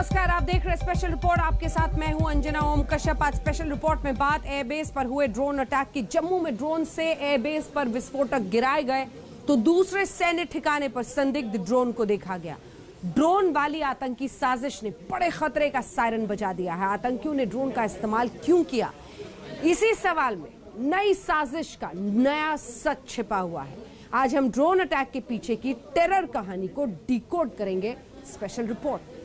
नमस्कार, आप देख रहे हैं स्पेशल रिपोर्ट। आपके साथ मैं हूं अंजना ओम कश्यप। आज स्पेशल रिपोर्ट में बात एयरबेस पर हुए ड्रोन अटैक की। जम्मू में ड्रोन से एयरबेस पर विस्फोटक गिराए गए तो दूसरे सैन्य ठिकाने पर संदिग्ध ड्रोन को देखा गया। ड्रोन वाली आतंकी साजिश ने बड़े खतरे का सायरन बजा दिया है। आतंकियों ने ड्रोन का इस्तेमाल क्यों किया, इसी सवाल में नई साजिश का नया सच छिपा हुआ है। आज हम ड्रोन अटैक के पीछे की टेरर कहानी को डिकोड करेंगे। Special report.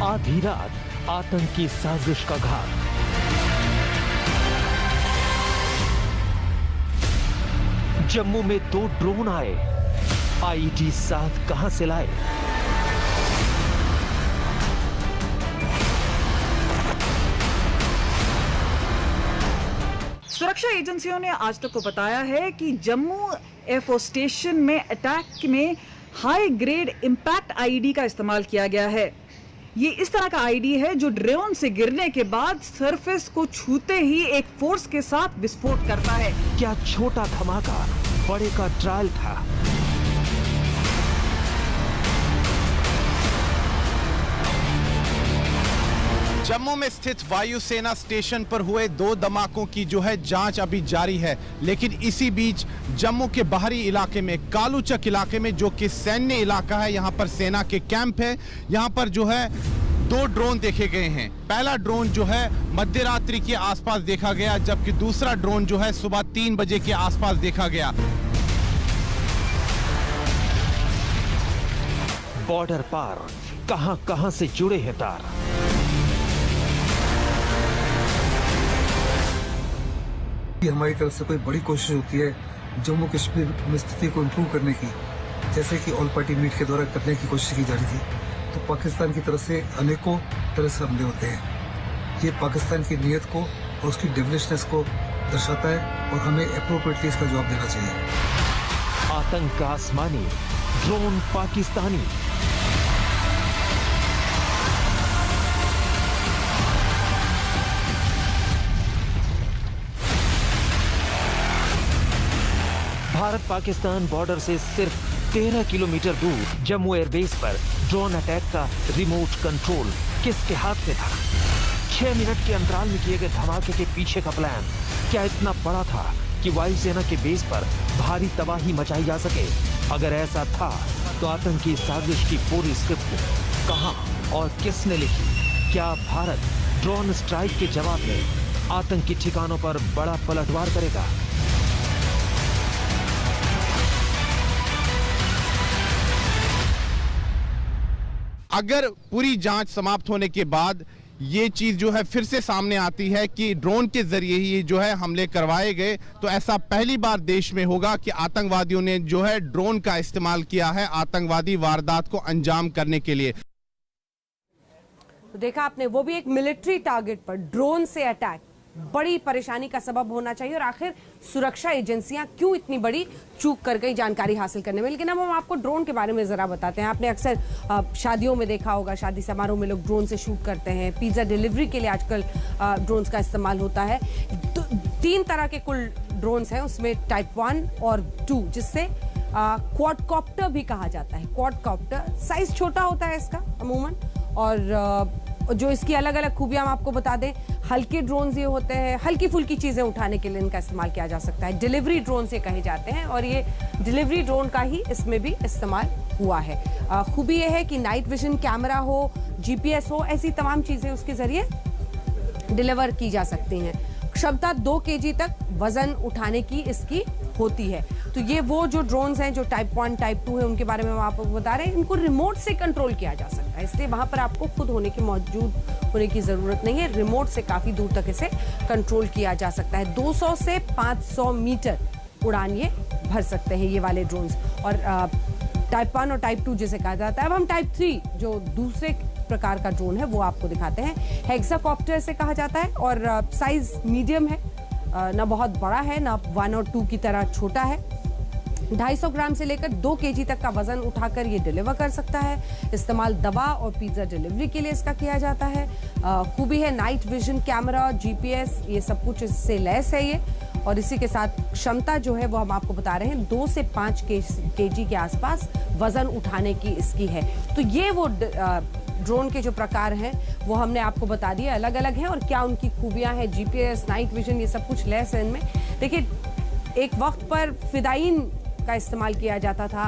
आधी रात आतंकी साजिश का घात। जम्मू में 2 ड्रोन आए, आईईडी साथ कहां से लाए? सुरक्षा एजेंसियों ने आज तक को बताया है कि जम्मू एयरफोर्स स्टेशन में अटैक में हाई ग्रेड इंपैक्ट आईईडी का इस्तेमाल किया गया है। ये इस तरह का आईडी है जो ड्रोन से गिरने के बाद सरफेस को छूते ही एक फोर्स के साथ विस्फोट करता है। क्या छोटा धमाका बड़े का ट्रायल था? जम्मू में स्थित वायुसेना स्टेशन पर हुए 2 धमाकों की जो है जांच अभी जारी है, लेकिन इसी बीच जम्मू के बाहरी इलाके में कालूचक इलाके में, जो कि सैन्य इलाका है, यहां पर सेना के कैंप है, यहां पर जो है 2 ड्रोन देखे गए हैं। पहला ड्रोन जो है मध्य रात्रि के आसपास देखा गया, जबकि दूसरा ड्रोन जो है सुबह 3 बजे के आसपास देखा गया। बॉर्डर पार कहां से जुड़े हैं तार। हमारी तरफ से कोई बड़ी कोशिश होती है जम्मू कश्मीर में स्थिति को इम्प्रूव करने की, जैसे कि ऑल पार्टी मीट के द्वारा करने की कोशिश की जा रही थी, तो पाकिस्तान की तरफ से अनेकों तरह से हमले होते हैं। ये पाकिस्तान की नीयत को और उसकी डेविलिशनेस को दर्शाता है और हमें एप्रोप्रिएटली इसका जवाब देना चाहिए। आतंक आसमानी, ड्रोन पाकिस्तानी। भारत पाकिस्तान बॉर्डर से सिर्फ 13 किलोमीटर दूर जम्मू एयरबेस पर ड्रोन अटैक का रिमोट कंट्रोल किसके हाथ में था? 6 मिनट के अंतराल में किए गए धमाके के पीछे का प्लान क्या इतना बड़ा था कि वायुसेना के बेस पर भारी तबाही मचाई जा सके? अगर ऐसा था तो आतंकी साजिश की पूरी स्क्रिप्ट कहां और किसने लिखी? क्या भारत ड्रोन स्ट्राइक के जवाब में आतंकी ठिकानों पर बड़ा पलटवार करेगा? अगर पूरी जांच समाप्त होने के बाद ये चीज जो है फिर से सामने आती है कि ड्रोन के जरिए ही जो है हमले करवाए गए, तो ऐसा पहली बार देश में होगा कि आतंकवादियों ने जो है ड्रोन का इस्तेमाल किया है आतंकवादी वारदात को अंजाम करने के लिए। तो देखा आपने, वो भी एक मिलिट्री टारगेट पर ड्रोन से अटैक बड़ी परेशानी का सबब होना चाहिए। और आखिर सुरक्षा एजेंसियां क्यों इतनी बड़ी चूक कर गई जानकारी हासिल करने में। लेकिन अब हम आपको ड्रोन के बारे में जरा बताते हैं। आपने अक्सर शादियों में देखा होगा, शादी समारोह में लोग ड्रोन से शूट करते हैं। पिज्जा डिलीवरी के लिए आजकल ड्रोन्स का इस्तेमाल होता है। 3 तरह के कुल ड्रोन्स हैं, उसमें टाइप 1 और 2, जिससे क्वाडकॉप्टर भी कहा जाता है। क्वाडकॉप्टर साइज छोटा होता है इसका अमूमन, और जो इसकी अलग अलग खूबियां हम आपको बता दें, हल्के ड्रोन ये होते हैं, हल्की फुल्की चीजें उठाने के लिए इनका इस्तेमाल किया जा सकता है। डिलीवरी ड्रोन से कहे जाते हैं, और ये डिलीवरी ड्रोन का ही इसमें भी इस्तेमाल हुआ है। खूबी ये है कि नाइट विजन कैमरा हो, जीपीएस हो, ऐसी तमाम चीजें उसके जरिए डिलीवर की जा सकती हैं। क्षमता 2 केजी तक वजन उठाने की इसकी होती है। तो ये वो जो ड्रोन्स हैं जो टाइप 1 टाइप 2 है, उनके बारे में हम आपको बता रहे हैं। इनको रिमोट से कंट्रोल किया जा सकता है, इसलिए वहां पर आपको खुद मौजूद होने की जरूरत नहीं है। रिमोट से काफी दूर तक इसे कंट्रोल किया जा सकता है। 200 से 500 मीटर उड़ान ये भर सकते हैं ये वाले ड्रोन्स। और टाइप 1 और टाइप 2 जिसे कहा जाता है। अब हम टाइप 3 जो दूसरे प्रकार का ड्रोन है वो आपको दिखाते हैं। हेक्साकॉप्टर से कहा जाता है, और साइज मीडियम है, ना बहुत बड़ा है ना 1 और 2 की तरह छोटा है। 250 ग्राम से लेकर 2 केजी तक का वजन उठाकर ये डिलीवर कर सकता है। इस्तेमाल दवा और पिज्जा डिलीवरी के लिए इसका किया जाता है। खूबी है नाइट विजन कैमरा, जीपीएस, ये सब कुछ इससे लैस है ये। और इसी के साथ क्षमता जो है वो हम आपको बता रहे हैं 2 से 5 केजी के आसपास वजन उठाने की इसकी है। तो ये वो ड्रोन के जो प्रकार हैं वो हमने आपको बता दिए, अलग अलग हैं और क्या उनकी खूबियां हैं। जीपीएस, नाइट विजन, ये सब कुछ लैस है इनमें। देखिए, एक वक्त पर फिदाइन का इस्तेमाल किया जाता था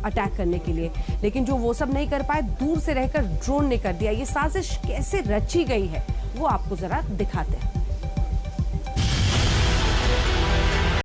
अटैक करने के लिए, लेकिन जो वो सब नहीं कर पाए, दूर से रहकर ड्रोन ने कर दिया। ये साजिश कैसे रची गई है वो आपको जरा दिखाते हैं।